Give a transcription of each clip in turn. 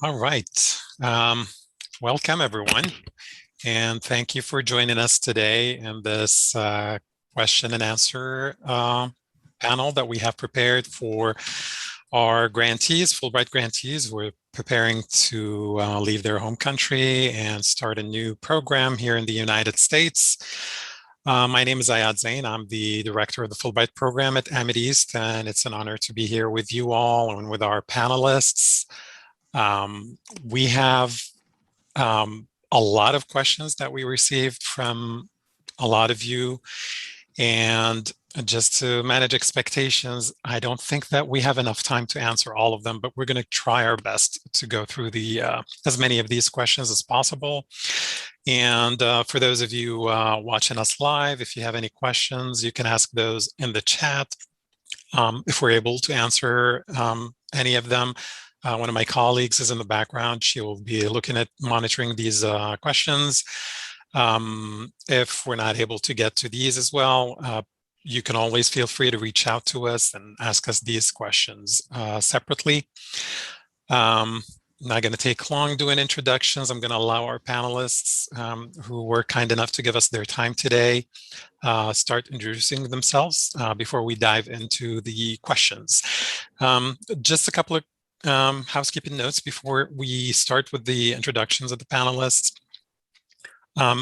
All right. Welcome, everyone. And thank you for joining us today in this question and answer panel that we have prepared for our grantees, Fulbright grantees, who are preparing to leave their home country and start a new program here in the United States. My name is Ayad Zain. I'm the director of the Fulbright program at Amethyst, and it's an honor to be here with you all and with our panelists. We have a lot of questions that we received from a lot of you. And just to manage expectations, I don't think that we have enough time to answer all of them, but we're going to try our best to go through as many of these questions as possible. And for those of you watching us live, if you have any questions, you can ask those in the chat. If we're able to answer any of them, one of my colleagues is in the background. She will be looking at monitoring these questions. If we're not able to get to these as well, you can always feel free to reach out to us and ask us these questions separately. Not going to take long doing introductions. I'm going to allow our panelists who were kind enough to give us their time today start introducing themselves before we dive into the questions. Just a couple of housekeeping notes before we start with the introductions of the panelists.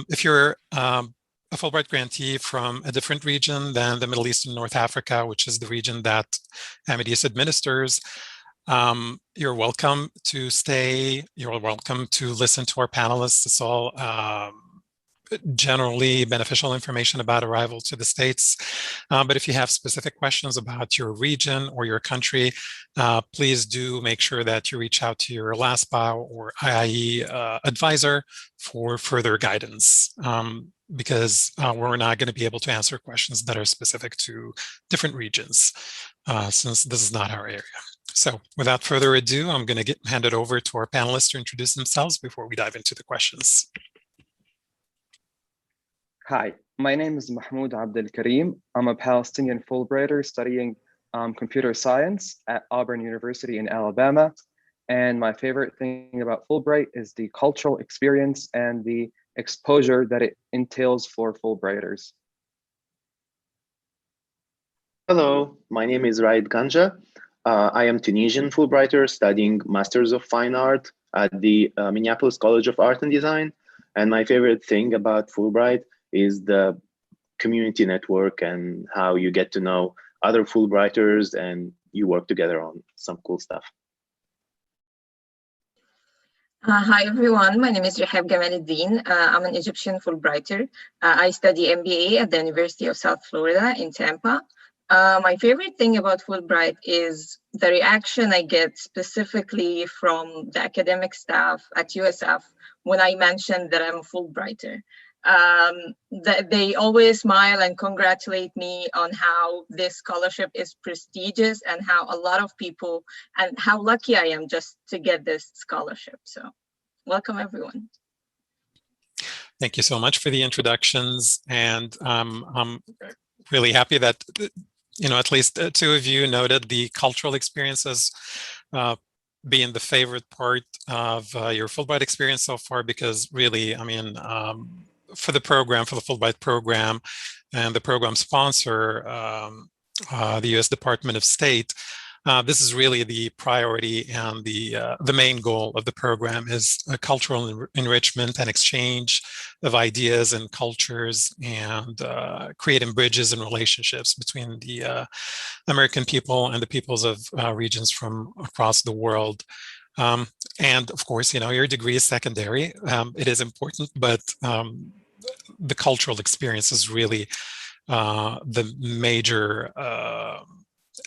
If you're a Fulbright grantee from a different region than the Middle East and North Africa, which is the region that Amethyst administers, you're welcome to stay. You're welcome to listen to our panelists. It's all generally beneficial information about arrival to the States. But if you have specific questions about your region or your country, please do make sure that you reach out to your LASPA or IIE advisor for further guidance, because we're not going to be able to answer questions that are specific to different regions, since this is not our area. So without further ado, I'm going to hand it over to our panelists to introduce themselves before we dive into the questions. Hi, my name is Mahmoud Abdel Karim. I'm a Palestinian Fulbrighter studying computer science at Auburn University in Alabama. And my favorite thing about Fulbright is the cultural experience and the exposure that it entails for Fulbrighters. Hello, my name is Raid Ganja. I am Tunisian Fulbrighter studying Masters of Fine Art at the Minneapolis College of Art and Design. And my favorite thing about Fulbright is the community network and how you get to know other Fulbrighters and you work together on some cool stuff. Hi, everyone. My name is Rahab Gamaluddin. I'm an Egyptian Fulbrighter. I study MBA at the University of South Florida in Tampa. My favorite thing about Fulbright is the reaction I get specifically from the academic staff at USF when I mention that I'm a Fulbrighter. They always smile and congratulate me on how this scholarship is prestigious and how a lot of people and how lucky I am just to get this scholarship. So welcome, everyone. Thank you so much for the introductions. And I'm really happy that, at least two of you noted the cultural experiences being the favorite part of your Fulbright experience so far, because really, for the Fulbright program and the program sponsor, the U.S. Department of State, this is really the priority and the main goal of the program is cultural enrichment and exchange of ideas and cultures and creating bridges and relationships between the American people and the peoples of regions from across the world. And of course, your degree is secondary. It is important, but the cultural experience is really the major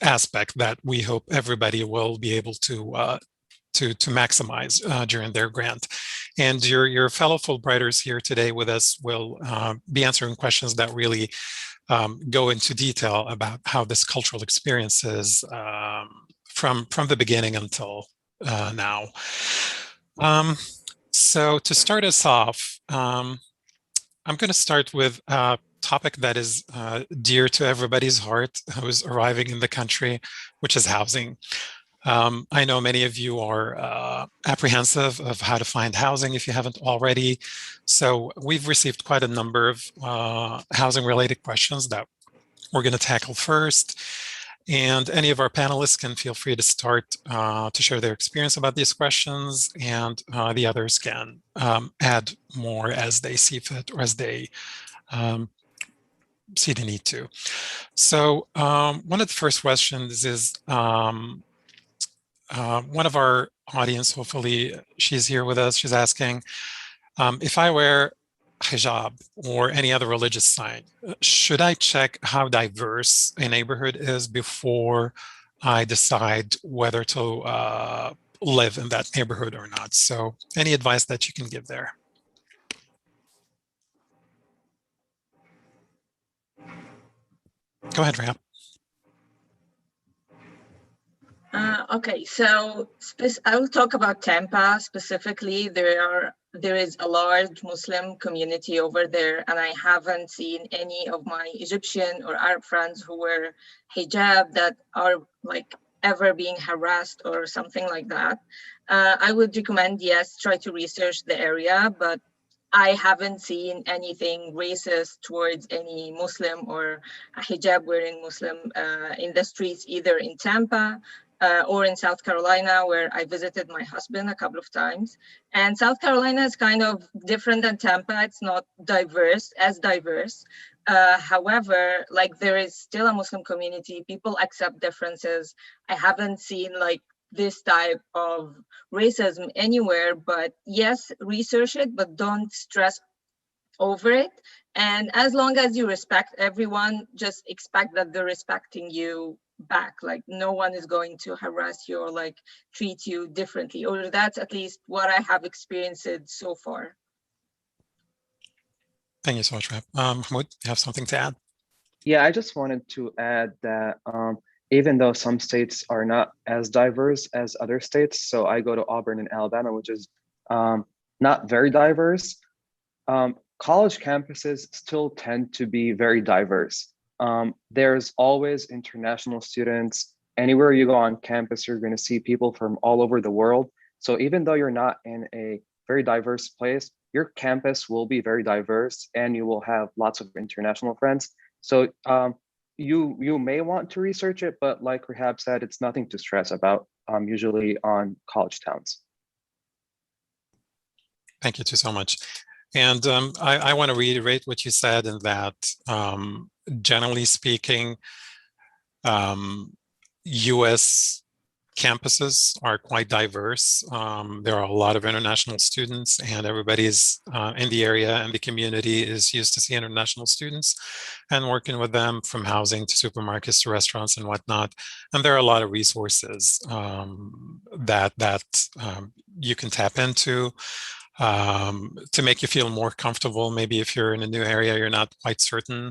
aspect that we hope everybody will be able to maximize during their grant. And your fellow Fulbrighters here today with us will be answering questions that really go into detail about how this cultural experience is from the beginning until now. So to start us off, I'm going to start with a topic that is dear to everybody's heart who's arriving in the country, which is housing. I know many of you are apprehensive of how to find housing if you haven't already. So we've received quite a number of housing-related questions that we're going to tackle first. And any of our panelists can feel free to start to share their experience about these questions, and the others can add more as they see fit or as they see the need to. So one of the first questions is one of our audience, hopefully she's here with us, she's asking, if I wear hijab or any other religious sign, should I check how diverse a neighborhood is before I decide whether to live in that neighborhood or not? So any advice that you can give there? Go ahead, Rhea. Okay, so I will talk about Tampa specifically. There is a large Muslim community over there, and I haven't seen any of my Egyptian or Arab friends who wear hijab that are like ever being harassed or something like that. I would recommend, yes, try to research the area, but I haven't seen anything racist towards any Muslim or hijab wearing Muslim in the streets, either in Tampa or in South Carolina, where I visited my husband a couple of times. And South Carolina is kind of different than Tampa. It's not as diverse. However, like there is still a Muslim community. People accept differences. I haven't seen like this type of racism anywhere, but yes, research it, but don't stress over it. And as long as you respect everyone, just expect that they're respecting you back. Like no one is going to harass you or like treat you differently, or that's at least what I have experienced so far. Thank you so much, Rhea. Mahmoud, you have something to add? Yeah, I just wanted to add that even though some states are not as diverse as other states, so I go to Auburn in Alabama, which is not very diverse, college campuses still tend to be very diverse. There's always international students. Anywhere you go on campus, you're going to see people from all over the world. So even though you're not in a very diverse place, your campus will be very diverse and you will have lots of international friends. So you may want to research it, but like Rahab said, it's nothing to stress about, usually on college towns. Thank you too so much. And I want to reiterate what you said in that, generally speaking, US campuses are quite diverse. There are a lot of international students, and everybody's in the area and the community is used to see international students and working with them, from housing to supermarkets to restaurants and whatnot. And there are a lot of resources that you can tap into to make you feel more comfortable. Maybe if you're in a new area, you're not quite certain.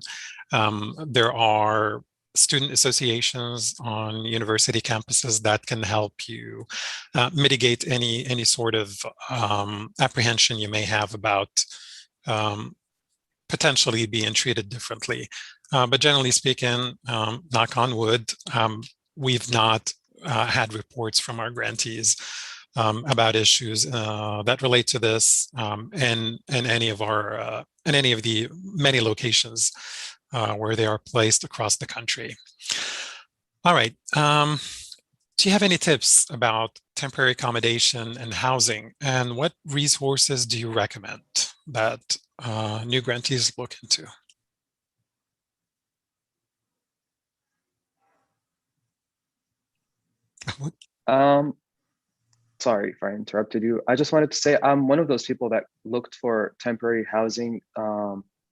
There are student associations on university campuses that can help you mitigate any sort of apprehension you may have about potentially being treated differently. But generally speaking, knock on wood, we've not had reports from our grantees about issues that relate to this in any of the many locations where they are placed across the country. All right. Do you have any tips about temporary accommodation and housing, and what resources do you recommend that new grantees look into? Sorry if I interrupted you. I just wanted to say I'm one of those people that looked for temporary housing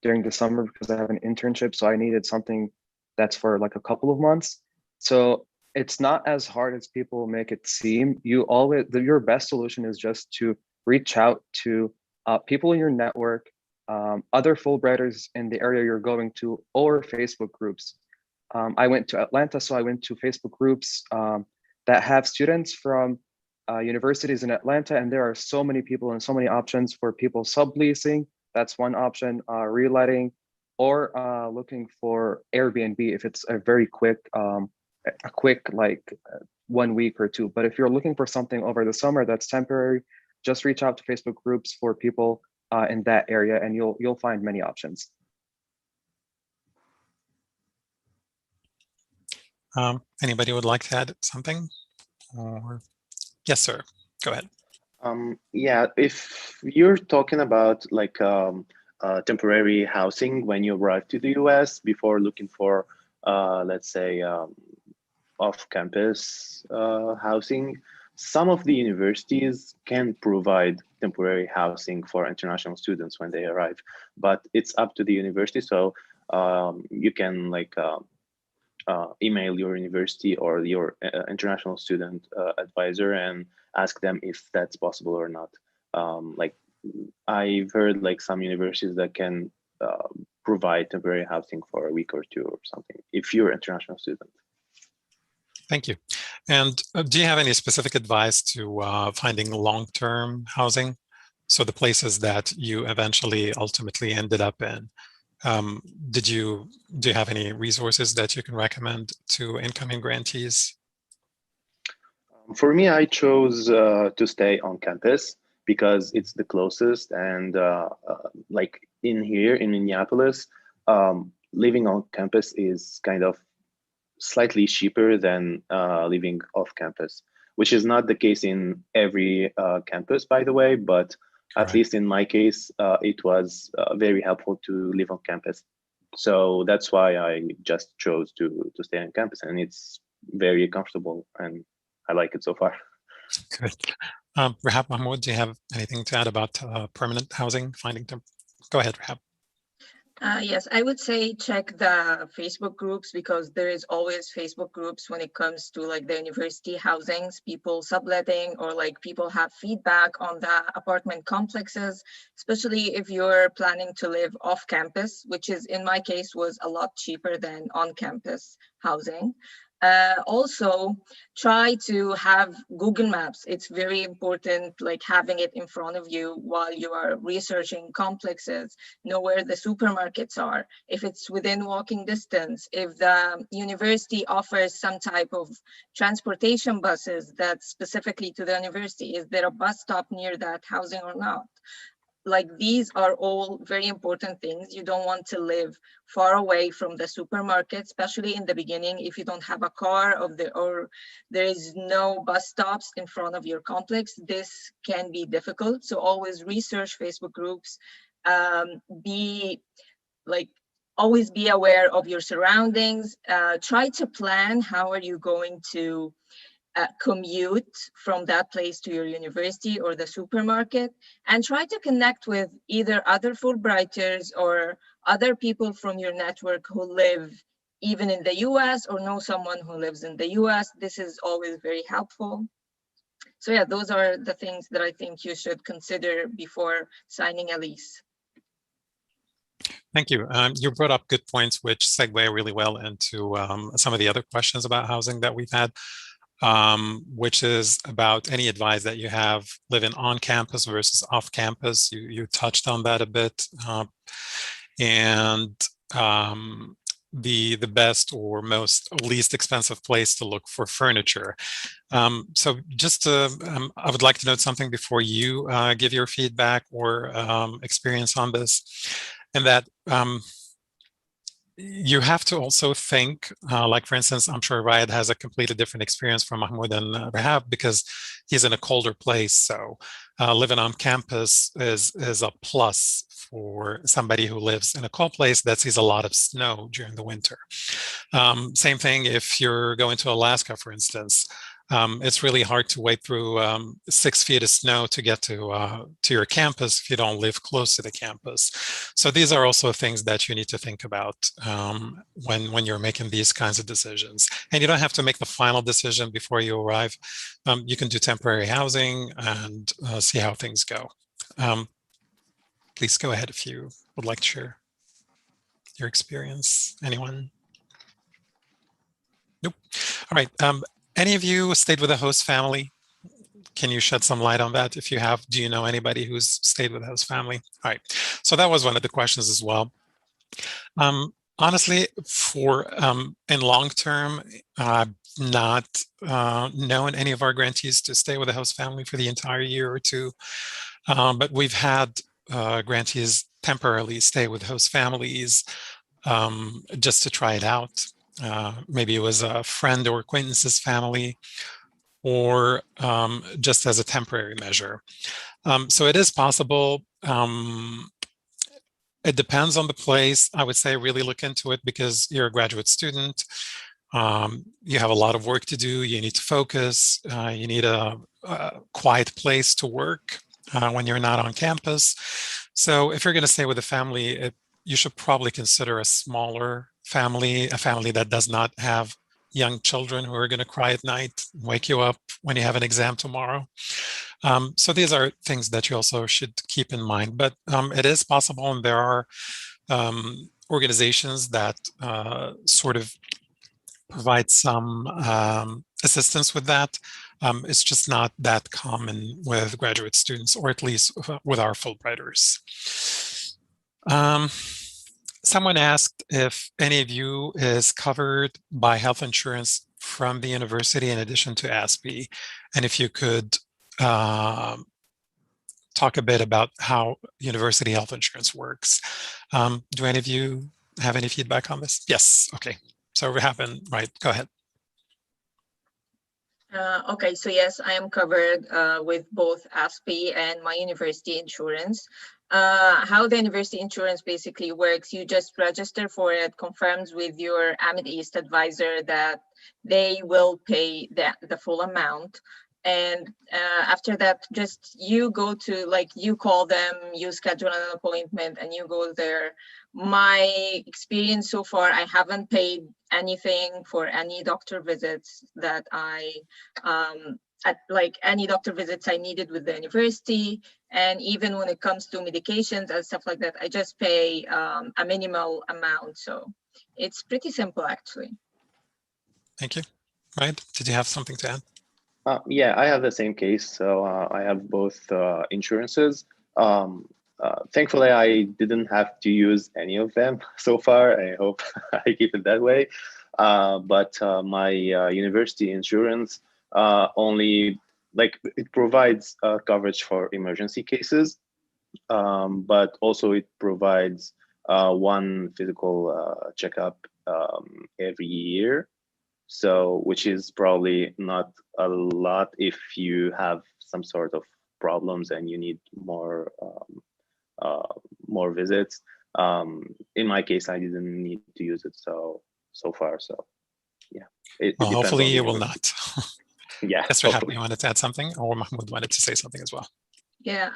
during the summer because I have an internship. So I needed something that's for like a couple of months. So it's not as hard as people make it seem. Your best solution is just to reach out to people in your network, other Fulbrighters in the area you're going to, or Facebook groups. I went to Atlanta, so I went to Facebook groups that have students from universities in Atlanta, and there are so many people and so many options for people subleasing. That's one option, reletting, or looking for Airbnb if it's a very quick a quick, like 1 week or two. But if you're looking for something over the summer that's temporary, just reach out to Facebook groups for people in that area, and you'll find many options. Anybody would like to add something? Or yes, sir. Go ahead. Yeah, if you're talking about like temporary housing when you arrive to the US before looking for, let's say, off-campus housing, some of the universities can provide temporary housing for international students when they arrive, but it's up to the university. So you can like email your university or your international student advisor and ask them if that's possible or not. Like I've heard like some universities that can provide temporary housing for a week or two or something if you're an international student. Thank you. And do you have any specific advice to finding long-term housing? So the places that you eventually ultimately ended up in, do you have any resources that you can recommend to incoming grantees? For me, I chose to stay on campus because it's the closest, and like in here in Minneapolis, living on campus is kind of slightly cheaper than living off campus, which is not the case in every campus, by the way, but at least in my case, it was very helpful to live on campus. So that's why I just chose to stay on campus, and it's very comfortable and I like it so far. Good. Rahab Mahmoud, do you have anything to add about permanent housing, finding them? Go ahead, Rahab. Yes, I would say check the Facebook groups, because there is always Facebook groups when it comes to like the university housings, people subletting, or like people have feedback on the apartment complexes, especially if you're planning to live off campus, which is in my case was a lot cheaper than on campus housing. Also, try to have Google Maps. It's very important, like having it in front of you while you are researching complexes. Know where the supermarkets are, if it's within walking distance, if the university offers some type of transportation buses that's specifically to the university. Is there a bus stop near that housing or not? Like these are all very important things. You don't want to live far away from the supermarket, especially in the beginning. If you don't have a car or there is no bus stops in front of your complex, this can be difficult. So always research Facebook groups. Always be aware of your surroundings. Try to plan how are you going to commute from that place to your university or the supermarket, and try to connect with either other Fulbrighters or other people from your network who live even in the US or know someone who lives in the US. This is always very helpful. So yeah, those are the things that I think you should consider before signing a lease. Thank you. You brought up good points, which segue really well into some of the other questions about housing that we've had. Which is about any advice that you have living on campus versus off campus. You touched on that a bit, and the best or least expensive place to look for furniture. So just I would like to note something before you give your feedback or experience on this, and that you have to also think, like for instance, I'm sure Riyad has a completely different experience from Mahmoud and Rahab because he's in a colder place. So living on campus is a plus for somebody who lives in a cold place that sees a lot of snow during the winter. Same thing if you're going to Alaska, for instance. It's really hard to wade through 6 feet of snow to get to your campus if you don't live close to the campus. So these are also things that you need to think about when you're making these kinds of decisions. And you don't have to make the final decision before you arrive. You can do temporary housing and see how things go. Please go ahead if you would like to share your experience. Anyone? Nope. All right. Any of you stayed with a host family? Can you shed some light on that? If you have, do you know anybody who's stayed with a host family? All right. So that was one of the questions as well. On Honestly, for in long term, I've not known any of our grantees to stay with a host family for the entire year or two, but we've had grantees temporarily stay with host families just to try it out. Maybe it was a friend or acquaintance's family, or just as a temporary measure. So it is possible. It depends on the place. I would say really look into it because you're a graduate student. You have a lot of work to do. You need to focus. You need a quiet place to work when you're not on campus. So if you're going to stay with a family, you should probably consider a smaller family, a family that does not have young children who are going to cry at night, wake you up when you have an exam tomorrow. So these are things that you also should keep in mind, but it is possible, and there are organizations that sort of provide some assistance with that. It's just not that common with graduate students, or at least with our Fulbrighters. Someone asked if any of you is covered by health insurance from the university in addition to ASPE, and if you could talk a bit about how university health insurance works. Do any of you have any feedback on this? Yes, okay. So we happen, right, go ahead. Okay, so yes, I am covered with both ASPE and my university insurance. How the university insurance basically works, you just register for it, confirms with your Amid East advisor that they will pay the full amount. And after that, just you go to, like, you call them, you schedule an appointment, and you go there. My experience so far, I haven't paid anything for any doctor visits that like any doctor visits I needed with the university. And even when it comes to medications and stuff like that, I just pay a minimal amount. So it's pretty simple, actually. Thank you. Right, did you have something to add? Yeah, I have the same case. So I have both insurances. Thankfully, I didn't have to use any of them so far. I hope I keep it that way. But my university insurance only, like, it provides coverage for emergency cases, but also it provides one physical checkup every year. So, which is probably not a lot if you have some sort of problems and you need more visits. In my case, I didn't need to use it so far. So, yeah. Well, hopefully you will not. Yeah. Yes, you wanted to add something, or Mahmoud wanted to say something as well. Yeah,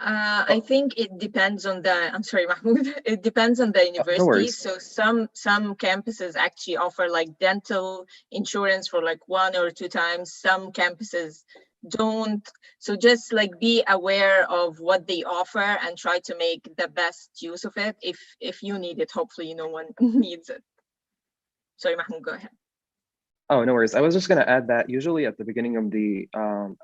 I think it depends on I'm sorry, Mahmoud. It depends on the university. No, so some campuses actually offer like dental insurance for like 1 or 2 times. Some campuses don't. So just like be aware of what they offer and try to make the best use of it. If you need it, hopefully no one needs it. Sorry, Mahmoud, go ahead. Oh, no worries. I was just going to add that usually at the beginning of the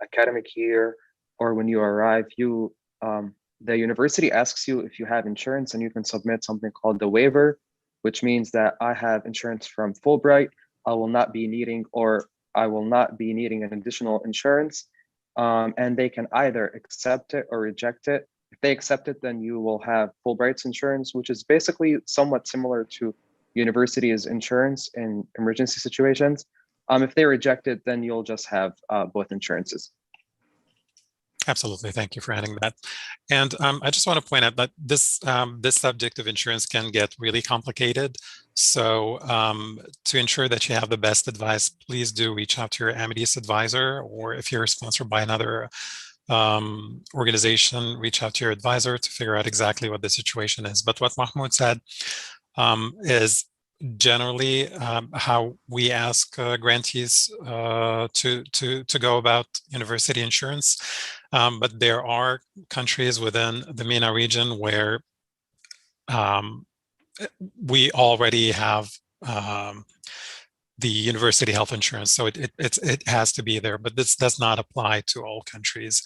academic year, or when you arrive, the university asks you if you have insurance, and you can submit something called the waiver, which means that I have insurance from Fulbright. I will not be needing an additional insurance, and they can either accept it or reject it. If they accept it, then you will have Fulbright's insurance, which is basically somewhat similar to university's insurance in emergency situations. If they reject it, then you'll just have both insurances. Absolutely. Thank you for adding that. And I just want to point out that this subject of insurance can get really complicated. So to ensure that you have the best advice, please do reach out to your Amid East advisor, or if you're sponsored by another organization, reach out to your advisor to figure out exactly what the situation is. But what Mahmoud said is generally how we ask grantees to go about university insurance. But there are countries within the MENA region where we already have the university health insurance. So it has to be there, but this does not apply to all countries,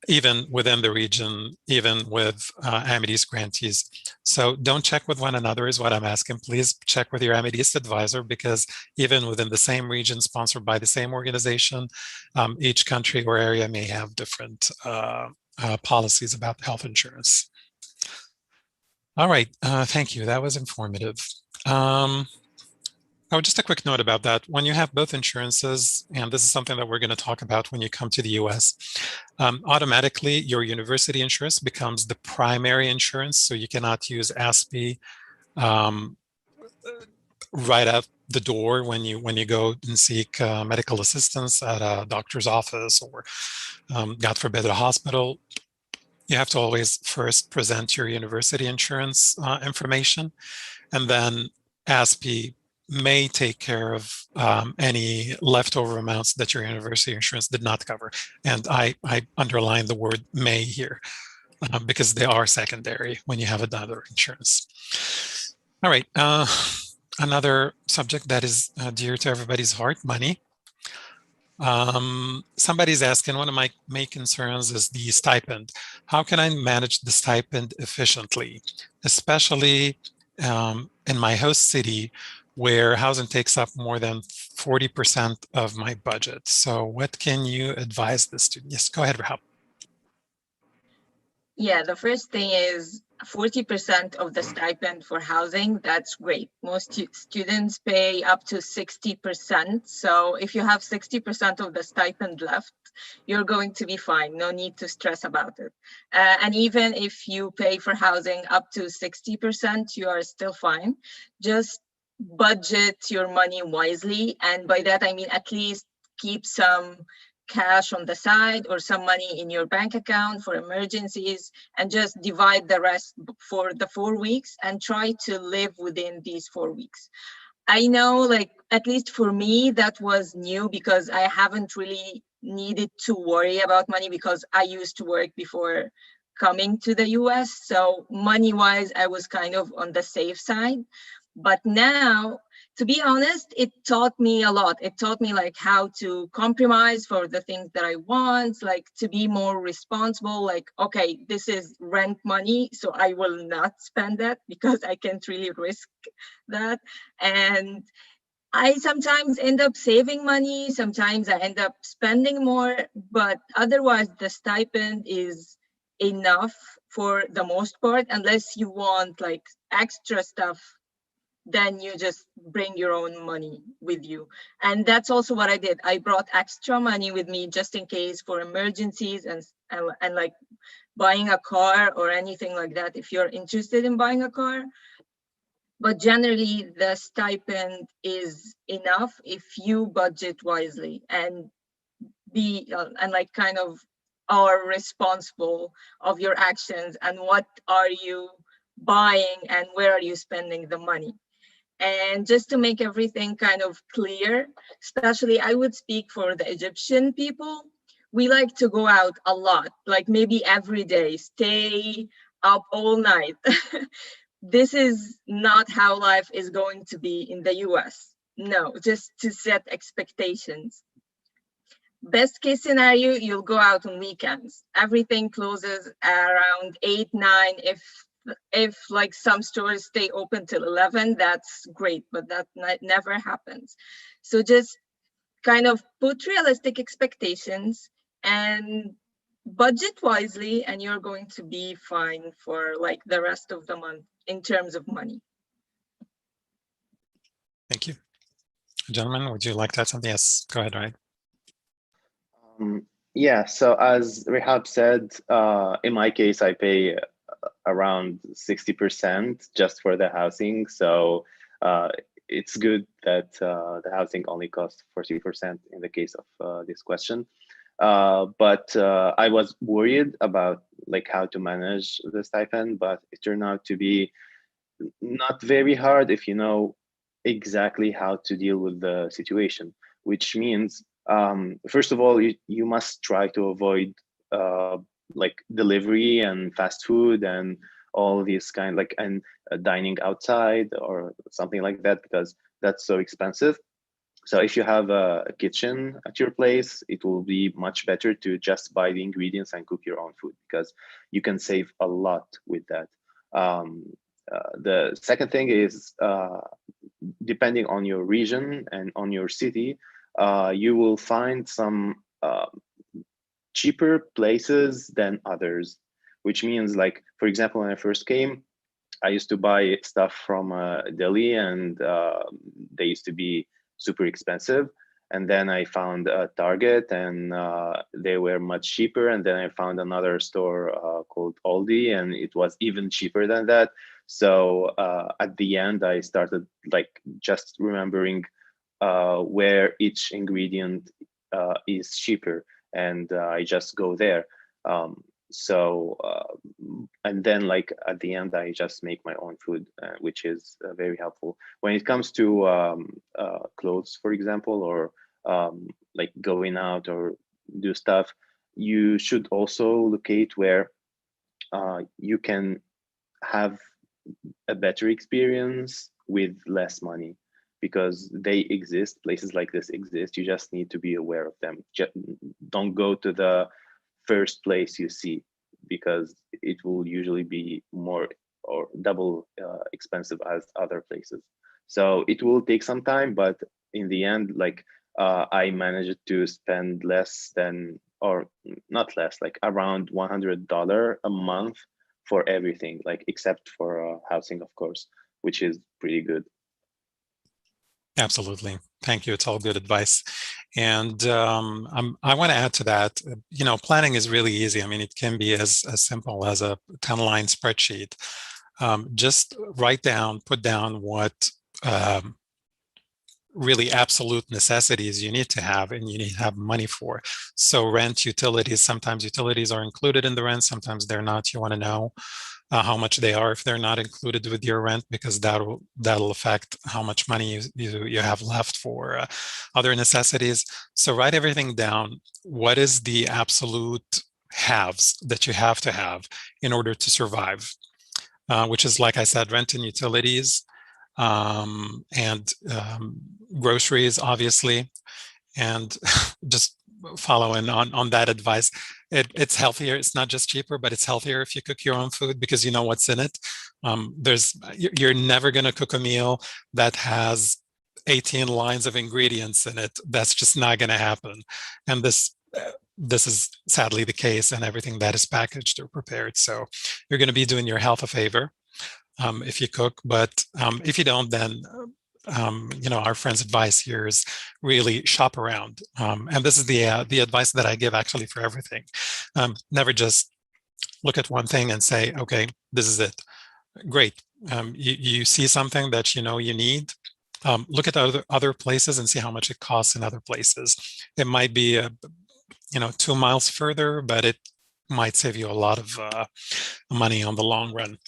even within the region, even with Amides grantees. So don't check with one another is what I'm asking. Please check with your Amides advisor, because even within the same region sponsored by the same organization, each country or area may have different policies about health insurance. All right, thank you. That was informative. Oh, just a quick note about that. When you have both insurances, and this is something that we're going to talk about when you come to the US, automatically your university insurance becomes the primary insurance. So you cannot use ASPE right out the door when you go and seek medical assistance at a doctor's office or, God forbid, a hospital. You have to always first present your university insurance information, and then ASPE may take care of any leftover amounts that your university insurance did not cover. And I underline the word may here because they are secondary when you have another insurance. All right, another subject that is dear to everybody's heart, money. Somebody's asking, one of my main concerns is the stipend. How can I manage the stipend efficiently, especially in my host city where housing takes up more than 40% of my budget? So what can you advise the student? Yes, go ahead, Rahab. Yeah, the first thing is 40% of the stipend for housing. That's great. Most students pay up to 60%. So if you have 60% of the stipend left, you're going to be fine. No need to stress about it. And even if you pay for housing up to 60%, you are still fine. Just budget your money wisely. And by that, I mean, at least keep some cash on the side or some money in your bank account for emergencies, and just divide the rest for the 4 weeks and try to live within these 4 weeks. I know, like, at least for me, that was new because I haven't really needed to worry about money because I used to work before coming to the US. So money-wise, I was kind of on the safe side. But now, to be honest, it taught me a lot. It taught me like how to compromise for the things that I want, like to be more responsible, like, okay, this is rent money, so I will not spend that because I can't really risk that. And I sometimes end up saving money, sometimes I end up spending more, but otherwise the stipend is enough for the most part, unless you want like extra stuff, then you just bring your own money with you. And that's also what I did. I brought extra money with me just in case for emergencies and like buying a car or anything like that, if you're interested in buying a car. But generally, the stipend is enough if you budget wisely and be and like kind of are responsible of your actions and what are you buying and where are you spending the money. And just to make everything kind of clear, especially I would speak for the Egyptian people, we like to go out a lot, like maybe every day, stay up all night. This is not how life is going to be in the US. No, just to set expectations. Best case scenario, you'll go out on weekends. Everything closes around 8, 9. If like some stores stay open till 11, that's great, but that never happens. So just kind of put realistic expectations and budget wisely, and you're going to be fine for like the rest of the month in terms of money. Thank you. Gentlemen, would you like to add something? Yes, go ahead, Ryan. Yeah, so as Rehab said, in my case, I pay around 60% just for the housing. So it's good that the housing only costs 40% in the case of this question. But I was worried about like how to manage the stipend, but it turned out to be not very hard if you know exactly how to deal with the situation, which means first of all, you must try to avoid like delivery and fast food and all these kind like and dining outside or something like that, because that's so expensive. So if you have a kitchen at your place, it will be much better to just buy the ingredients and cook your own food, because you can save a lot with that. The second thing is, depending on your region and on your city, you will find some cheaper places than others, which means, like, for example, when I first came, I used to buy stuff from Delhi, and they used to be super expensive. And then I found a Target, and they were much cheaper. And then I found another store called Aldi, and it was even cheaper than that. So at the end, I started like just remembering where each ingredient is cheaper, and I just go there. So and then, like, at the end, I just make my own food, which is very helpful when it comes to clothes, for example, or like going out or do stuff. You should also locate where you can have a better experience with less money, because they exist. Places like this exist. You just need to be aware of them. Just don't go to the first place you see, because it will usually be more or double expensive as other places. So it will take some time, but in the end, like, I managed to spend less than, or not less, like around $100 a month for everything, like except for housing, of course, which is pretty good. Absolutely. Thank you. It's all good advice. And I want to add to that, planning is really easy. I mean, it can be as simple as a 10-line spreadsheet. Just put down what really absolute necessities you need to have and you need to have money for. So rent, utilities, sometimes utilities are included in the rent, sometimes they're not. You want to know how much they are if they're not included with your rent, because that'll affect how much money you have left for other necessities. So write everything down. What is the absolute haves that you have to have in order to survive, which is, like I said, rent and utilities, and groceries, obviously, and just following on that advice. It's healthier. It's not just cheaper, but it's healthier if you cook your own food, because you know what's in it. You're never going to cook a meal that has 18 lines of ingredients in it. That's just not going to happen. And this is sadly the case in everything that is packaged or prepared. So you're going to be doing your health a favor if you cook, but if you don't, then our friend's advice here is really shop around. And this is the advice that I give actually for everything. Never just look at one thing and say, okay, this is it. Great. You see something that you know you need. Look at other places and see how much it costs in other places. It might be 2 miles further, but it might save you a lot of money on the long run.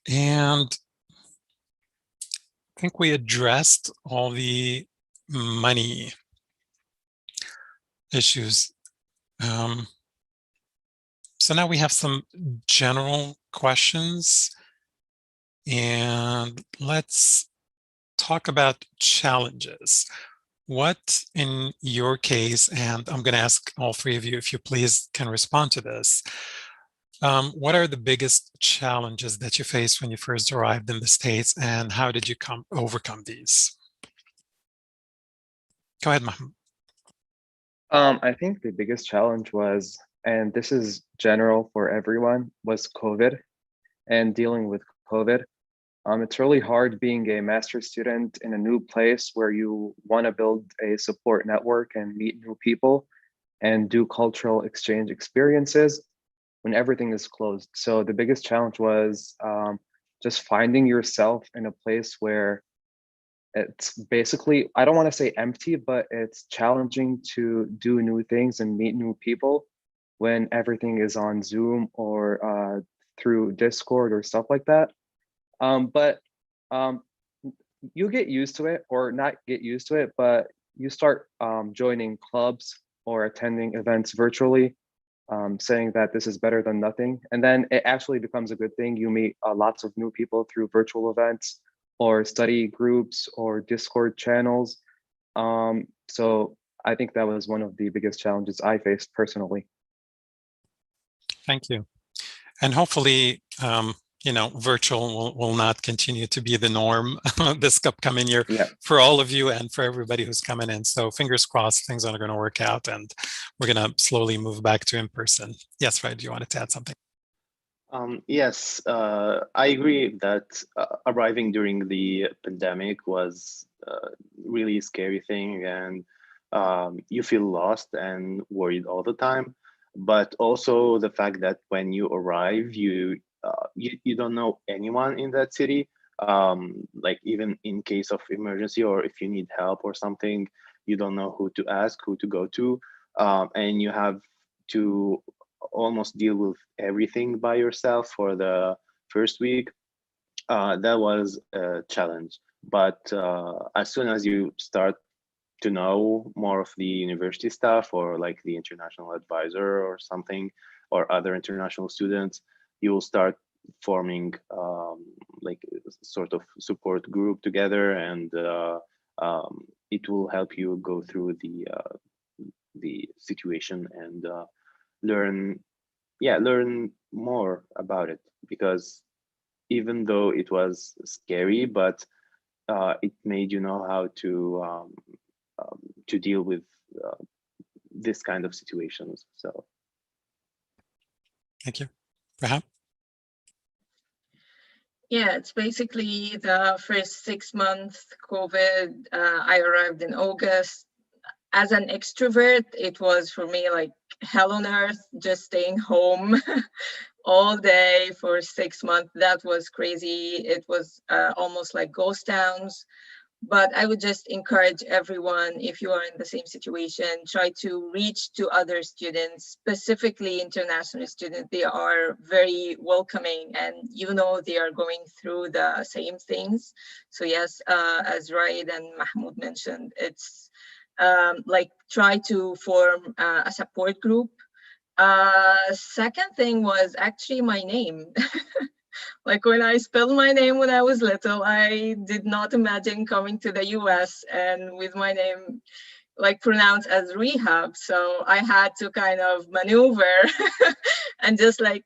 And I think we addressed all the money issues. So now we have some general questions, and let's talk about challenges. What, in your case, and I'm going to ask all three of you if you please can respond to this, what are the biggest challenges that you faced when you first arrived in the States, and how did you overcome these? Go ahead, Mahmoud. I think the biggest challenge was, and this is general for everyone, was COVID and dealing with COVID. It's really hard being a master's student in a new place where you want to build a support network and meet new people and do cultural exchange experiences when everything is closed. So the biggest challenge was just finding yourself in a place where it's basically, I don't want to say empty, but it's challenging to do new things and meet new people when everything is on Zoom or through Discord or stuff like that. But you get used to it, or not get used to it, but you start joining clubs or attending events virtually, saying that this is better than nothing. And then it actually becomes a good thing. You meet lots of new people through virtual events, or study groups or Discord channels. So I think that was one of the biggest challenges I faced personally. Thank you. And hopefully, virtual will not continue to be the norm this upcoming year for all of you and for everybody who's coming in. So fingers crossed, things are going to work out and we're going to slowly move back to in person. Yes, right. Do you want to add something? Yes, I agree that arriving during the pandemic was a really scary thing, and you feel lost and worried all the time. But also the fact that when you arrive, you don't know anyone in that city. Like even in case of emergency or if you need help or something, you don't know who to ask, who to go to, and you have to almost deal with everything by yourself for the first week. That was a challenge. But as soon as you start to know more of the university stuff or like the international advisor or something or other international students, you will start forming like sort of support group together, and it will help you go through the situation and learn more about it, because even though it was scary, but it made you know how to deal with this kind of situations. So thank you. Rahab? Yeah, it's basically the first 6 months COVID. I arrived in August. As an extrovert, it was for me like hell on earth, just staying home all day for 6 months. That was crazy. It was almost like ghost towns. But I would just encourage everyone, if you are in the same situation, try to reach to other students, specifically international students. They are very welcoming and they are going through the same things. So yes, as Raid and Mahmoud mentioned, it's like try to form a support group. Second thing was actually my name. Like when I spelled my name when I was little, I did not imagine coming to the US and with my name like pronounced as Rehab. So I had to kind of maneuver and just like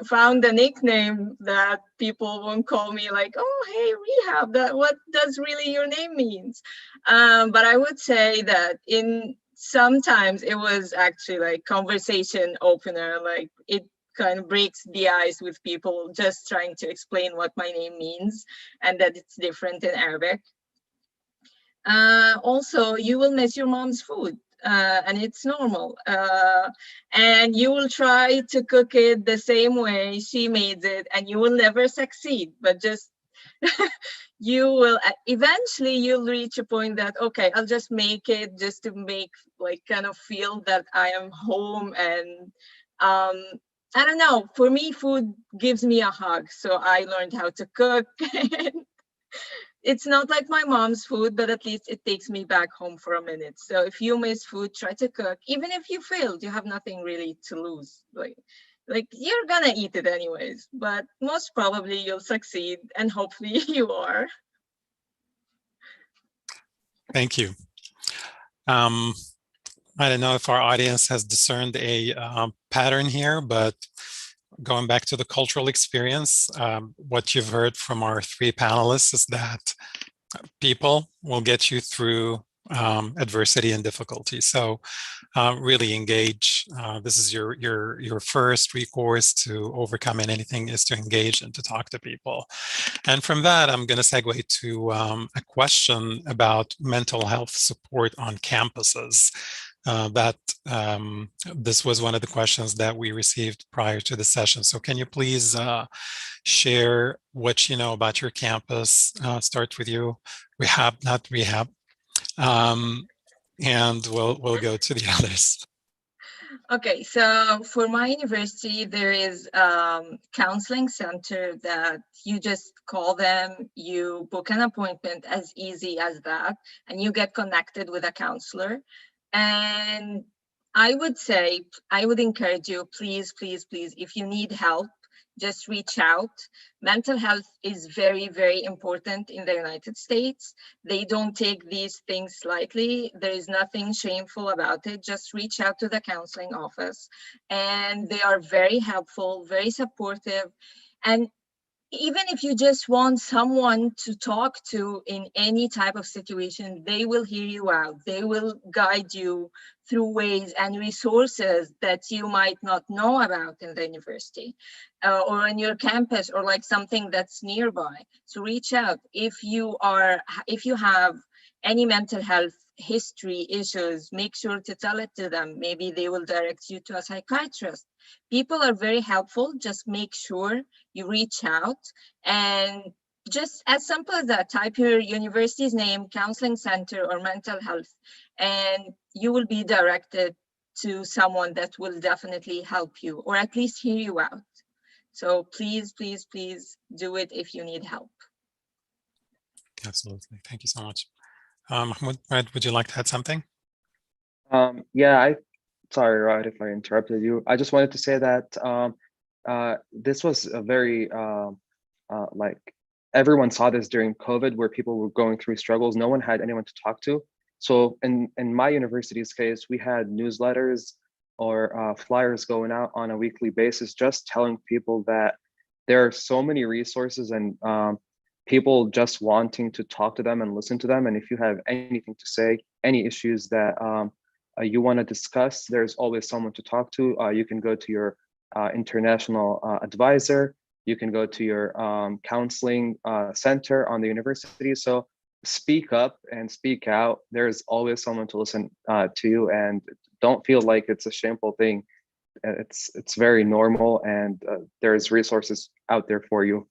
found a nickname that people won't call me like, oh, hey, Rehab, what does really your name means? But I would say that sometimes it was actually like conversation opener, like it kind of breaks the ice with people just trying to explain what my name means and that it's different in Arabic. Also, you will miss your mom's food. And it's normal. And you will try to cook it the same way she made it, and you will never succeed. But just you will eventually you'll reach a point that okay, I'll just make it just to make like kind of feel that I am home. And I don't know. For me, food gives me a hug. So I learned how to cook. It's not like my mom's food, but at least it takes me back home for a minute. So if you miss food, try to cook. Even if you failed, you have nothing really to lose. Like you're gonna eat it anyways, but most probably you'll succeed, and hopefully you are. Thank you. I don't know if our audience has discerned a pattern here, but going back to the cultural experience, what you've heard from our three panelists is that people will get you through adversity and difficulty. So really engage. This is your first recourse to overcoming anything, is to engage and to talk to people. And from that, I'm going to segue to a question about mental health support on campuses. This was one of the questions that we received prior to the session. So can you please share what you know about your campus? Start with you, Rehab, not Rehab, and we'll go to the others. Okay, so for my university, there is counseling center that you just call them, you book an appointment as easy as that, and you get connected with a counselor. And I would say, I would encourage you, please, please, please, if you need help, just reach out. Mental health is very, very important in the United States. They don't take these things lightly. There is nothing shameful about it. Just reach out to the counseling office, and they are very helpful, very supportive. And even if you just want someone to talk to in any type of situation, they will hear you out. They will guide you through ways and resources that you might not know about in the university or on your campus, or like something that's nearby. So reach out. If you have any mental health history issues, make sure to tell it to them. Maybe they will direct you to a psychiatrist. People are very helpful. Just make sure you reach out, and just as simple as that, type your university's name, counseling center, or mental health, and you will be directed to someone that will definitely help you, or at least hear you out. So please, please, please do it if you need help. Absolutely. Thank you so much. Mahmoud, would you like to add something? Yeah, sorry, Rod, if I interrupted you. I just wanted to say that this was a very like, everyone saw this during COVID, where people were going through struggles. No one had anyone to talk to. So in my university's case, we had newsletters or flyers going out on a weekly basis, just telling people that there are so many resources and people just wanting to talk to them and listen to them. And if you have anything to say, any issues that you want to discuss, there's always someone to talk to. You can go to your international advisor. You can go to your counseling center on the university. So speak up and speak out. There's always someone to listen to you, and don't feel like it's a shameful thing. It's very normal, and there's resources out there for you.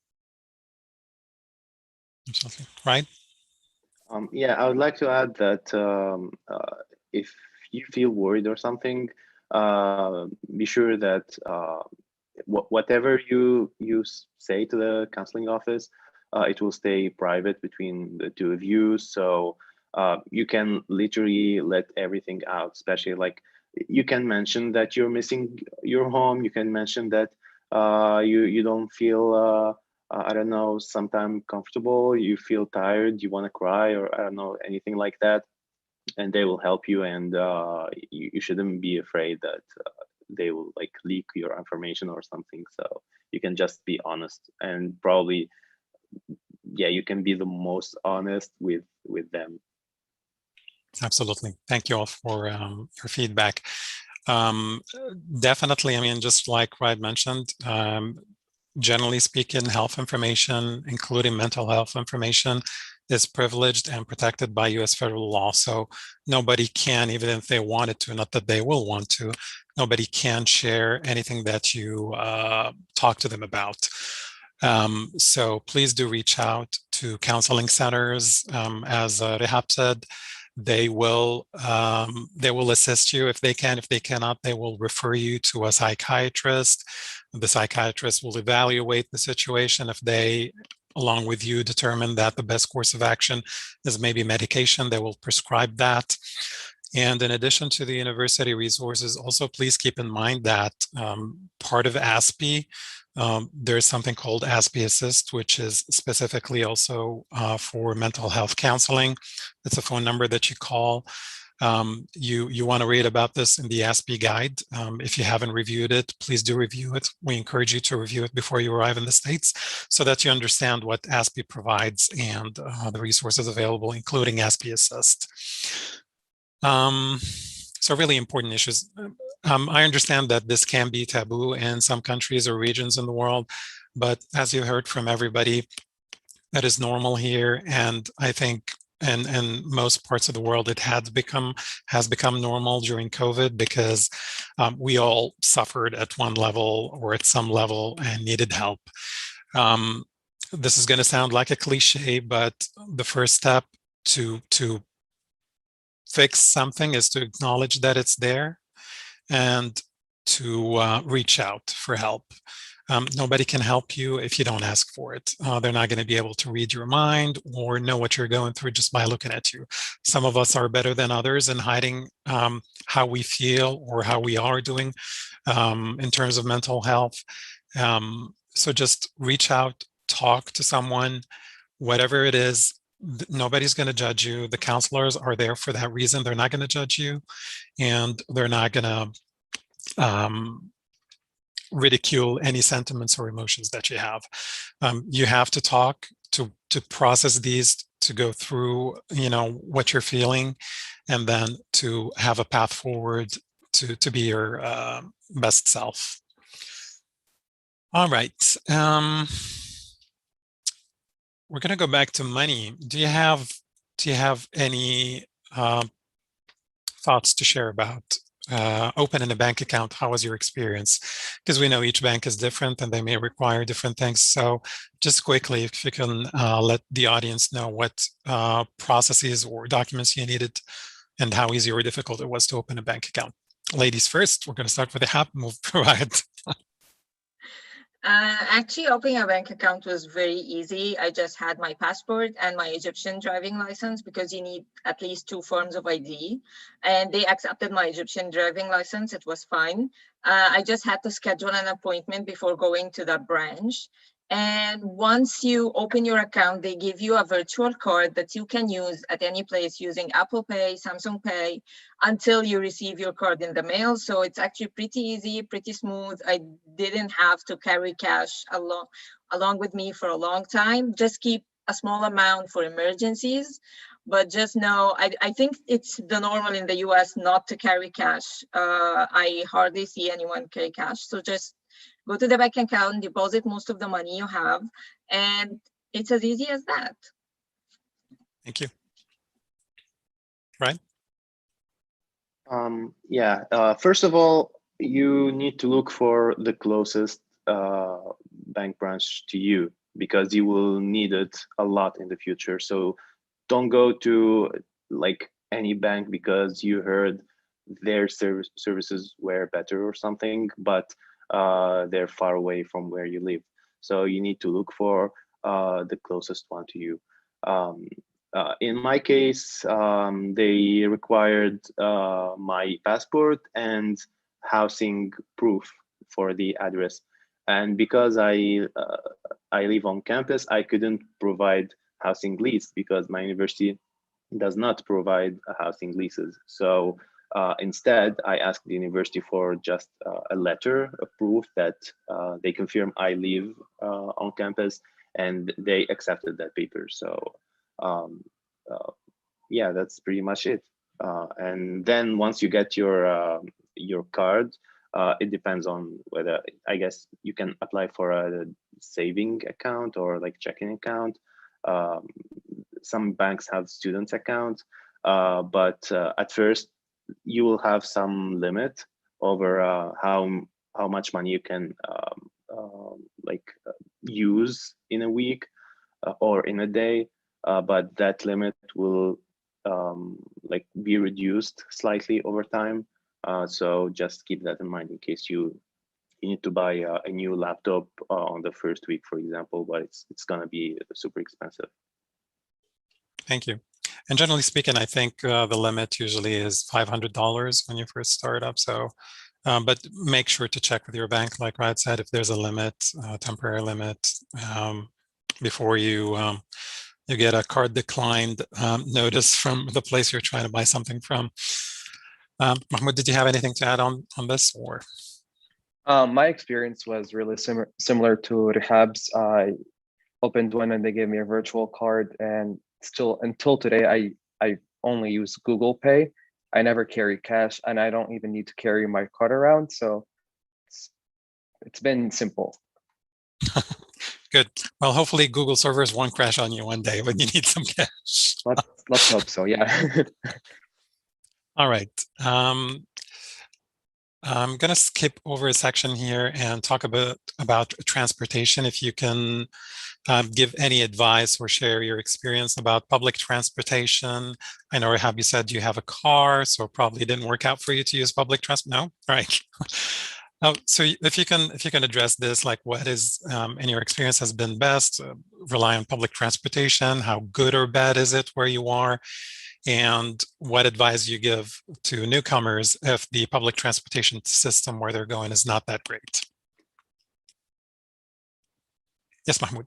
Absolutely. Right. Yeah, I would like to add that if you feel worried or something, be sure that whatever you say to the counseling office, it will stay private between the two of you. So you can literally let everything out, especially like you can mention that you're missing your home. You can mention that you don't feel, I don't know, sometimes comfortable, you feel tired, you want to cry, or I don't know, anything like that. And they will help you, and you shouldn't be afraid that they will like leak your information or something. So you can just be honest, and probably, yeah, you can be the most honest with them. Absolutely. Thank you all for your feedback. Definitely, I mean, just like Ryan mentioned, generally speaking, health information, including mental health information, is privileged and protected by US federal law. So nobody can, even if they wanted to, not that they will want to, nobody can share anything that you talk to them about. So please do reach out to counseling centers. As Rehab said, they will assist you if they can. If they cannot, they will refer you to a psychiatrist. The psychiatrist will evaluate the situation. If they, along with you, determine that the best course of action is maybe medication, they will prescribe that. And in addition to the university resources, also please keep in mind that part of ASPE, there's something called ASPE Assist, which is specifically also for mental health counseling. It's a phone number that you call. You want to read about this in the ASPE guide. If you haven't reviewed it, please do review it. We encourage you to review it before you arrive in the States so that you understand what ASPE provides and the resources available, including ASPE Assist. So really important issues. I understand that this can be taboo in some countries or regions in the world, but as you heard from everybody, that is normal here. And I think in most parts of the world, it has become normal during COVID because we all suffered at one level or at some level and needed help. This is going to sound like a cliche, but the first step to fix something is to acknowledge that it's there and to reach out for help. Nobody can help you if you don't ask for it. They're not going to be able to read your mind or know what you're going through just by looking at you. Some of us are better than others in hiding how we feel or how we are doing in terms of mental health. So just reach out, talk to someone, whatever it is. Nobody's going to judge you. The counselors are there for that reason. They're not going to judge you, and they're not going to ridicule any sentiments or emotions that you have. You have to talk to process these, to go through, what you're feeling, and then to have a path forward to be your best self. All right. We're going to go back to money. Do you have any thoughts to share about opening a bank account? How was your experience? Because we know each bank is different and they may require different things. So just quickly, if you can let the audience know what processes or documents you needed and how easy or difficult it was to open a bank account. Ladies first, we're going to start with the HAP move provide. Actually, opening a bank account was very easy. I just had my passport and my Egyptian driving license, because you need at least 2 forms of ID. And they accepted my Egyptian driving license. It was fine. I just had to schedule an appointment before going to that branch. And once you open your account, they give you a virtual card that you can use at any place using Apple Pay, Samsung Pay, until you receive your card in the mail. So it's actually pretty easy, pretty smooth. I didn't have to carry cash along with me for a long time. Just keep a small amount for emergencies. But just know, I think it's the normal in the US not to carry cash. I hardly see anyone carry cash. So just go to the bank account, deposit most of the money you have, and it's as easy as that. Thank you. Right? First of all, you need to look for the closest bank branch to you, because you will need it a lot in the future. So don't go to like any bank because you heard their services were better or something, but they're far away from where you live. So you need to look for the closest one to you. In my case, they required my passport and housing proof for the address. And because I live on campus, I couldn't provide housing lease because my university does not provide housing leases. So instead, I asked the university for just a letter of proof that they confirm I live on campus, and they accepted that paper. So yeah, that's pretty much it. And then once you get your card, it depends on whether, I guess you can apply for a saving account or like checking account. Some banks have student account, but at first you will have some limit over how much money you can use in a week or in a day, but that limit will be reduced slightly over time. So just keep that in mind in case you need to buy a new laptop on the first week, for example, but it's gonna be super expensive. Thank you. And generally speaking, I think the limit usually is $500 when you first start up. So, but make sure to check with your bank, like Rad said, if there's a limit, temporary limit, before you get a card declined notice from the place you're trying to buy something from. Mahmoud, did you have anything to add on this, or? My experience was really similar to Rehab's. I opened one and they gave me a virtual card, and still until today, I only use Google Pay. I never carry cash, and I don't even need to carry my card around. So it's been simple. Good. Well, hopefully Google servers won't crash on you one day when you need some cash. Let's hope so, yeah. All right. I'm going to skip over a section here and talk about transportation. If you can give any advice or share your experience about public transportation. I know, Rahab, you said you have a car, so it probably didn't work out for you to use public transport. No, right. So if you can address this, like what is in your experience has been best, rely on public transportation, how good or bad is it where you are, and what advice you give to newcomers if the public transportation system where they're going is not that great. Yes, Mahmoud.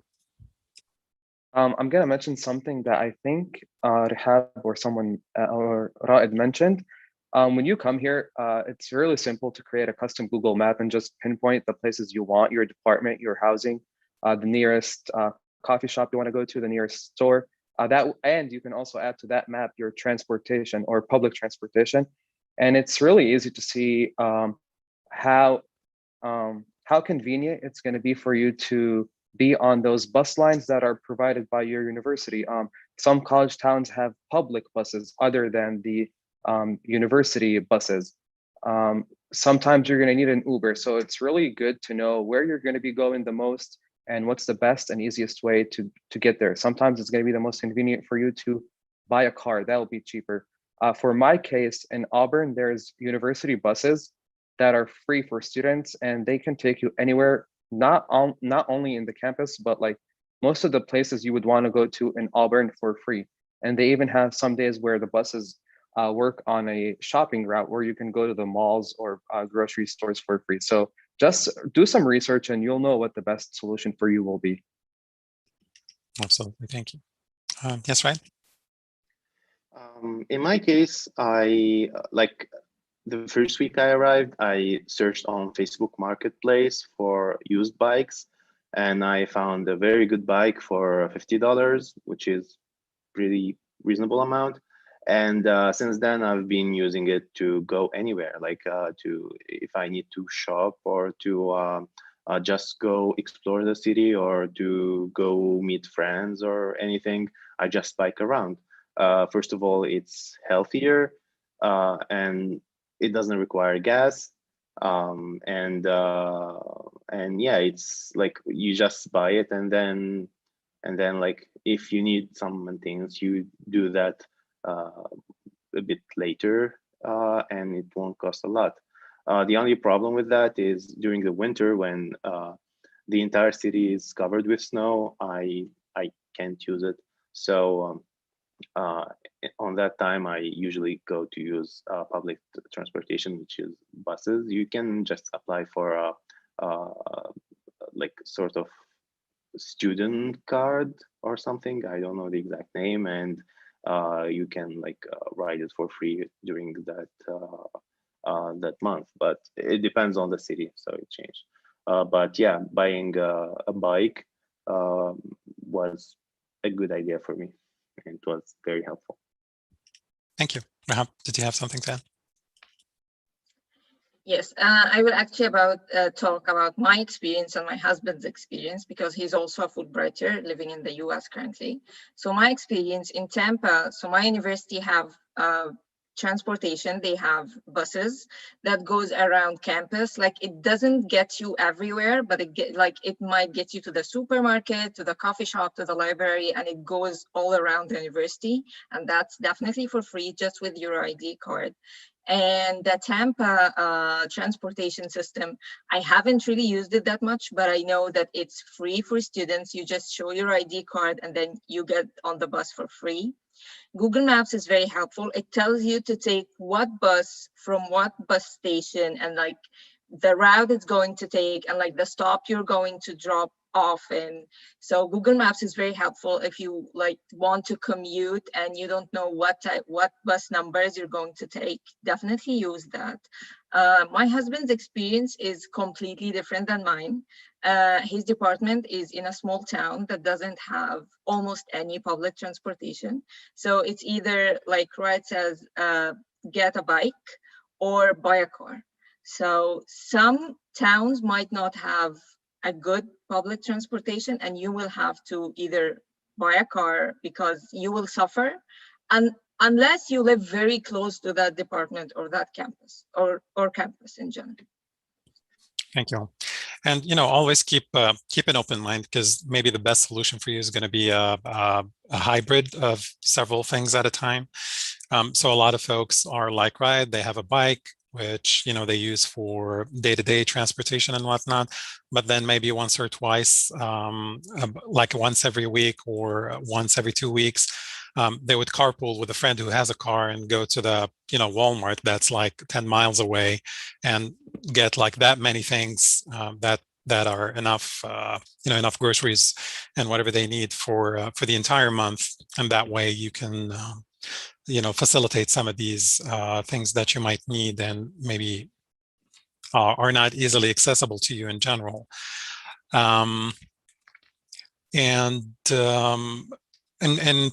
I'm going to mention something that I think Rehab or someone or Raed mentioned. When you come here, it's really simple to create a custom Google map and just pinpoint the places you want, your department, your housing, the nearest coffee shop you want to go to, the nearest store. And you can also add to that map your transportation or public transportation. And it's really easy to see how convenient it's going to be for you to be on those bus lines that are provided by your university. Some college towns have public buses other than the university buses. Sometimes you're going to need an Uber, so it's really good to know where you're going to be going the most and what's the best and easiest way to get there. Sometimes it's going to be the most convenient for you to buy a car. That'll be cheaper. For my case in Auburn, there's university buses that are free for students, and they can take you anywhere, not only in the campus, but like most of the places you would want to go to in Auburn for free. And they even have some days where the buses work on a shopping route where you can go to the malls or grocery stores for free. So just do some research and you'll know what the best solution for you will be. Absolutely, thank you. Yes, right. In my case, I like the first week I arrived, I searched on Facebook Marketplace for used bikes, and I found a very good bike for $50, which is pretty reasonable amount. And since then, I've been using it to go anywhere, like if I need to shop or to just go explore the city or to go meet friends or anything, I just bike around. First of all, it's healthier and it doesn't require gas. And yeah, it's like you just buy it and then like if you need some maintenance, you do that a bit later and it won't cost a lot. The only problem with that is during the winter when the entire city is covered with snow, I can't use it. So on that time, I usually go to use public transportation, which is buses. You can just apply for a like sort of student card or something. I don't know the exact name, and you can like ride it for free during that that month. But it depends on the city, so it changed. But yeah, buying a bike was a good idea for me. And it was very helpful. Thank you. Rahab, did you have something to add? Yes, I will actually talk about my experience and my husband's experience because he's also a Fulbrighter living in the US currently. So my experience in Tampa, so my university have transportation. They have buses that goes around campus. Like it doesn't get you everywhere, but it might get you to the supermarket, to the coffee shop, to the library, and it goes all around the university. And that's definitely for free, just with your ID card. And the Tampa transportation system, I haven't really used it that much, but I know that it's free for students. You just show your ID card and then you get on the bus for free. Google Maps is very helpful. It tells you to take what bus from what bus station and like the route it's going to take and like the stop you're going to drop off in. So Google Maps is very helpful if you like want to commute and you don't know what bus numbers you're going to take. Definitely use that. My husband's experience is completely different than mine. His department is in a small town that doesn't have almost any public transportation. So it's either like Wright says, get a bike or buy a car. So some towns might not have a good public transportation and you will have to either buy a car because you will suffer, and unless you live very close to that department or that campus or campus in general. Thank you. And always keep an open mind, because maybe the best solution for you is going to be a hybrid of several things at a time. So a lot of folks are like, right, they have a bike, which they use for day-to-day transportation and whatnot, but then maybe once or twice, like once every week or once every 2 weeks, they would carpool with a friend who has a car and go to the Walmart that's like 10 miles away and get like that many things that that are enough, enough groceries and whatever they need for the entire month. And that way you can, facilitate some of these things that you might need and maybe are not easily accessible to you in general. And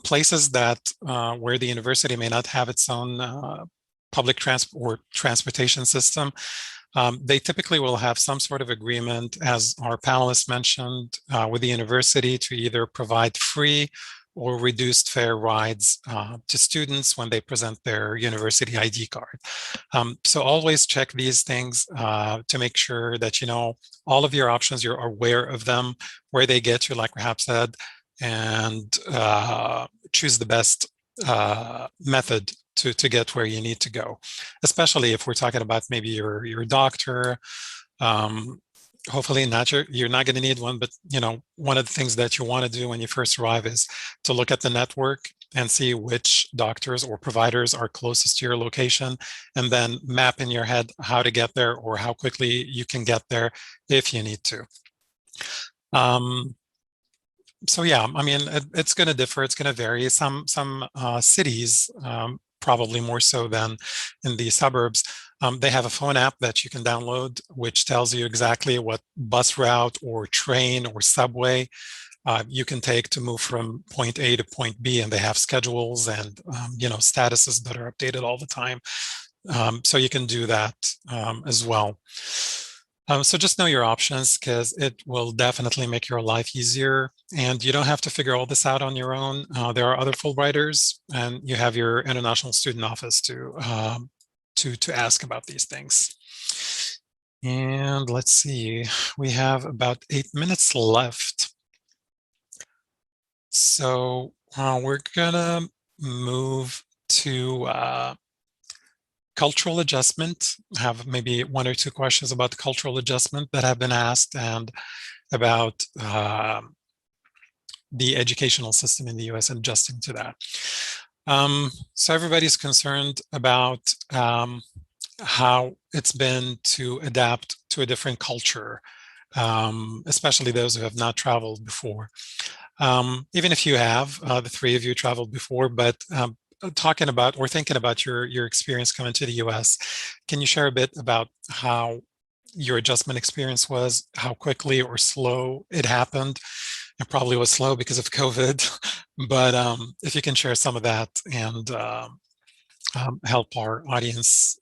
places that where the university may not have its own public transportation system, they typically will have some sort of agreement, as our panelists mentioned, with the university to either provide free or reduced fare rides to students when they present their university ID card. So always check these things to make sure that you know all of your options, you're aware of them, where they get you, like Rahab said, and choose the best method to get where you need to go, especially if we're talking about maybe your doctor. Hopefully you're not going to need one, but one of the things that you want to do when you first arrive is to look at the network and see which doctors or providers are closest to your location, and then map in your head how to get there or how quickly you can get there if you need to. So yeah, I mean, it's going to differ. It's going to vary. Some cities, probably more so than in the suburbs, they have a phone app that you can download, which tells you exactly what bus route or train or subway you can take to move from point A to point B, and they have schedules and statuses that are updated all the time. So you can do that as well. So just know your options, because it will definitely make your life easier, and you don't have to figure all this out on your own. There are other Fulbrighters, and you have your international student office to ask about these things. And let's see, we have about 8 minutes left. So we're gonna move to cultural adjustment. I have maybe 1 or 2 questions about the cultural adjustment that have been asked, and about the educational system in the US and adjusting to that. So everybody's concerned about how it's been to adapt to a different culture, especially those who have not traveled before. Even if you have, the 3 of you traveled before, but talking about or thinking about your experience coming to the US, can you share a bit about how your adjustment experience was, how quickly or slow it happened? It probably was slow because of COVID, but if you can share some of that and help our audience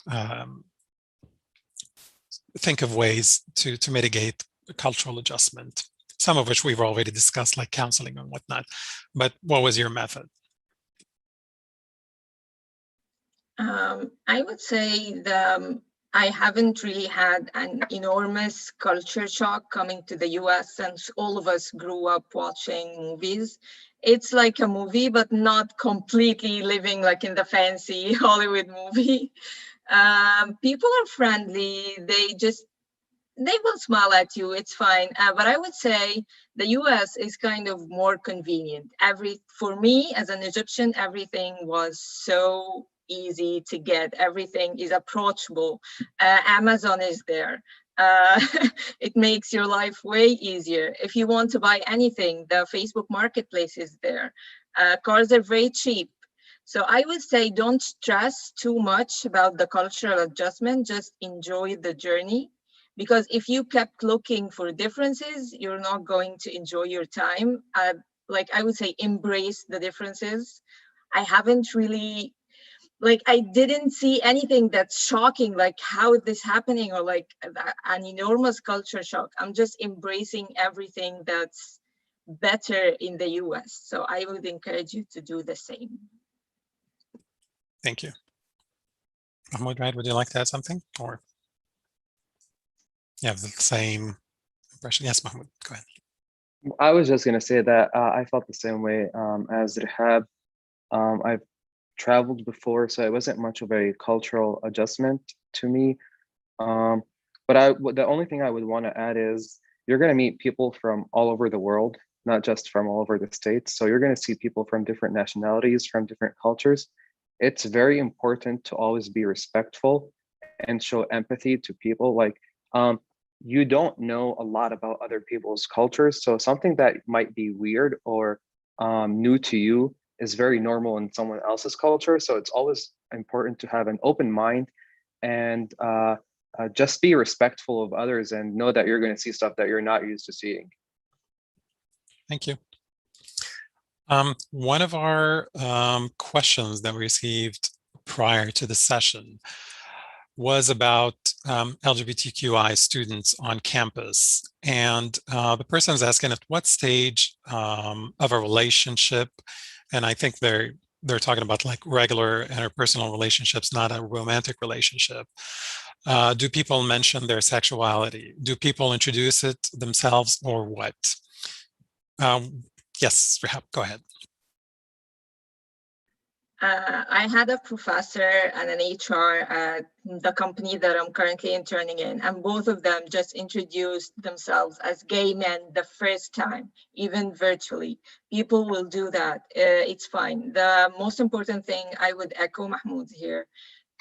think of ways to mitigate cultural adjustment, some of which we've already discussed, like counseling and whatnot. But what was your method? I would say I haven't really had an enormous culture shock coming to the US, since all of us grew up watching movies. It's like a movie, but not completely living like in the fancy Hollywood movie. People are friendly. They will smile at you. It's fine. But I would say the US is kind of more convenient. For me as an Egyptian, everything was so easy to get. Everything is approachable. Amazon is there. It makes your life way easier. If you want to buy anything, the Facebook Marketplace is there. Cars are very cheap. So I would say don't stress too much about the cultural adjustment, just enjoy the journey. Because if you kept looking for differences, you're not going to enjoy your time. Like I would say, embrace the differences. I haven't really, I didn't see anything that's shocking, like how is this happening, or like an enormous culture shock. I'm just embracing everything that's better in the US. So I would encourage you to do the same. Thank you. Mahmoud, right, would you like to add something, or you have the same impression? Yes, Mahmoud, go ahead. I was just going to say that I felt the same way as Rahab. I've traveled before, so it wasn't much of a cultural adjustment to me. But the only thing I would want to add is you're going to meet people from all over the world, not just from all over the States. So you're going to see people from different nationalities, from different cultures. It's very important to always be respectful and show empathy to people. Like you don't know a lot about other people's cultures. So something that might be weird or new to you is very normal in someone else's culture. So it's always important to have an open mind and just be respectful of others and know that you're going to see stuff that you're not used to seeing. Thank you. One of our questions that we received prior to the session was about LGBTQI students on campus. And the person is asking at what stage of a relationship, and I think they're talking about like regular interpersonal relationships, not a romantic relationship. Do people mention their sexuality? Do people introduce it themselves or what? Yes, Rahab, go ahead. I had a professor and an HR at the company that I'm currently interning in, and both of them just introduced themselves as gay men the first time, even virtually. People will do that. It's fine. The most important thing, I would echo Mahmoud here,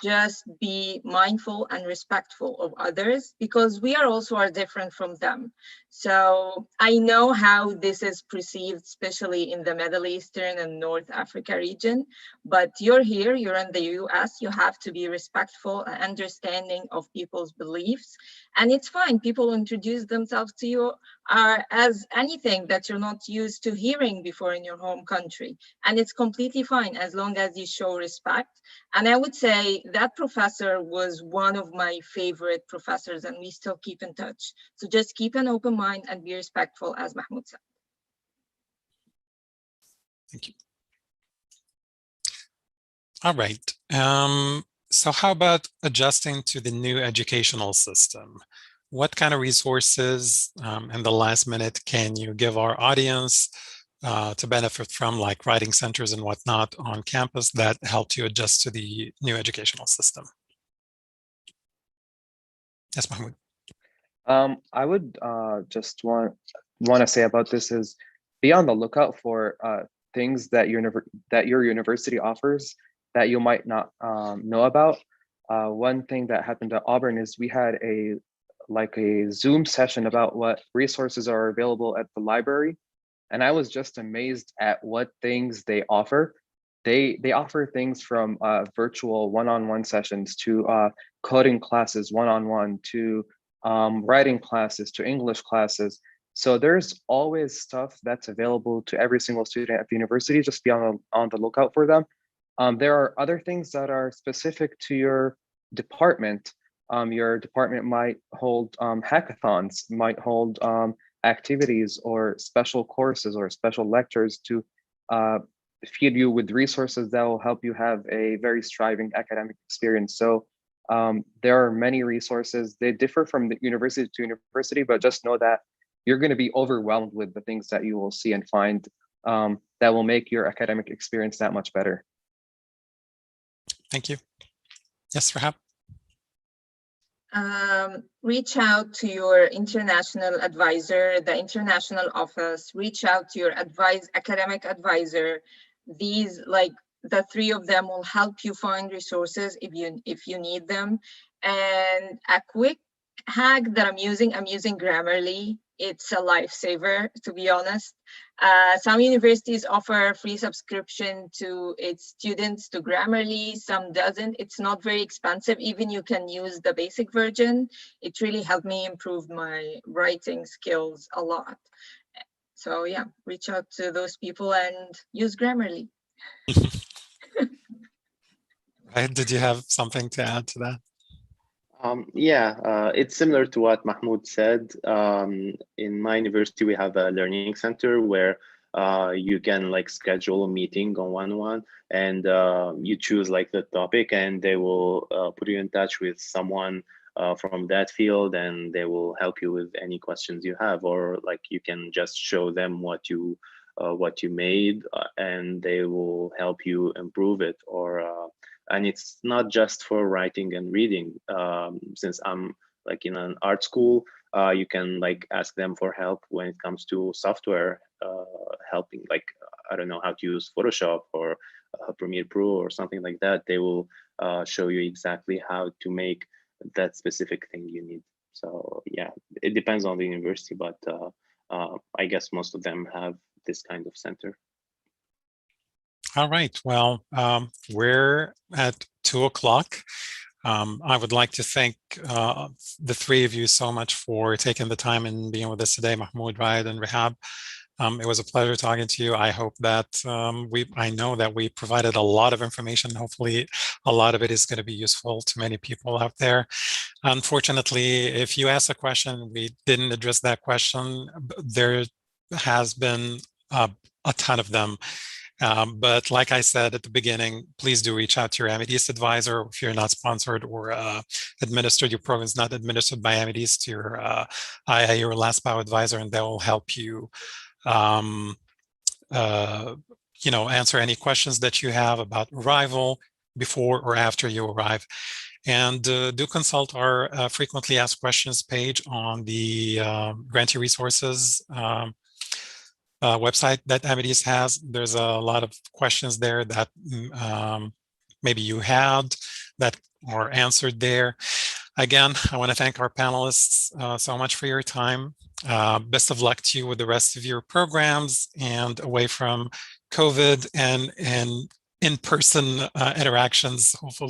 just be mindful and respectful of others, because we are different from them. So I know how this is perceived, especially in the Middle Eastern and North Africa region, but you're here, you're in the US, you have to be respectful and understanding of people's beliefs. And it's fine, people introduce themselves to you as anything that you're not used to hearing before in your home country. And it's completely fine as long as you show respect. And I would say that professor was one of my favorite professors, and we still keep in touch. So just keep an open mind and be respectful, as Mahmoud said. Thank you. All right. So how about adjusting to the new educational system? What kind of resources in the last minute can you give our audience to benefit from, like writing centers and whatnot on campus that helped you adjust to the new educational system? Yes, Mahmoud. I would just want to say about this is be on the lookout for things that your university offers that you might not know about. One thing that happened at Auburn is we had a Zoom session about what resources are available at the library. And I was just amazed at what things they offer. They offer things from virtual one-on-one sessions to coding classes one-on-one to writing classes to English classes. So there's always stuff that's available to every single student at the university. Just be on the lookout for them. There are other things that are specific to your department. Your department might hold hackathons, might hold activities or special courses or special lectures to feed you with resources that will help you have a very striving academic experience. So there are many resources. They differ from the university to university, but just know that you're going to be overwhelmed with the things that you will see and find that will make your academic experience that much better. Thank you. Yes, Rahab. Reach out to your international advisor, the international office, reach out to your academic advisor. These, like the three of them, will help you find resources if you need them. And a quick hack that I'm using Grammarly. It's a lifesaver, to be honest. Some universities offer free subscription to its students to Grammarly, some doesn't. It's not very expensive. Even you can use the basic version. It really helped me improve my writing skills a lot. So yeah, reach out to those people and use Grammarly. Right. Did you have something to add to that? It's similar to what Mahmoud said. In my university, we have a learning center where you can like schedule a meeting on one-on-one, and you choose like the topic, and they will put you in touch with someone from that field, and they will help you with any questions you have, or like you can just show them what you made, and they will help you improve it, or and it's not just for writing and reading. Since I'm like in an art school, you can like ask them for help when it comes to software, helping, like, I don't know how to use Photoshop or Premiere Pro or something like that. They will show you exactly how to make that specific thing you need. So yeah, it depends on the university, but I guess most of them have this kind of center. All right. Well, we're at 2:00. I would like to thank the three of you so much for taking the time and being with us today, Mahmoud, Raed, and Rehab. It was a pleasure talking to you. I hope that I know that we provided a lot of information. Hopefully, a lot of it is going to be useful to many people out there. Unfortunately, if you ask a question, we didn't address that question. There has been a ton of them. But like I said at the beginning, please do reach out to your Amidis advisor if you're not sponsored or administered, your program is not administered by Amidis, to your IA or LASPOW advisor, and they will help you answer any questions that you have about arrival before or after you arrive. And do consult our frequently asked questions page on the grantee resources website that Amidis has. There's a lot of questions there that maybe you had that are answered there. Again, I want to thank our panelists so much for your time. Best of luck to you with the rest of your programs and away from COVID and in-person interactions, hopefully.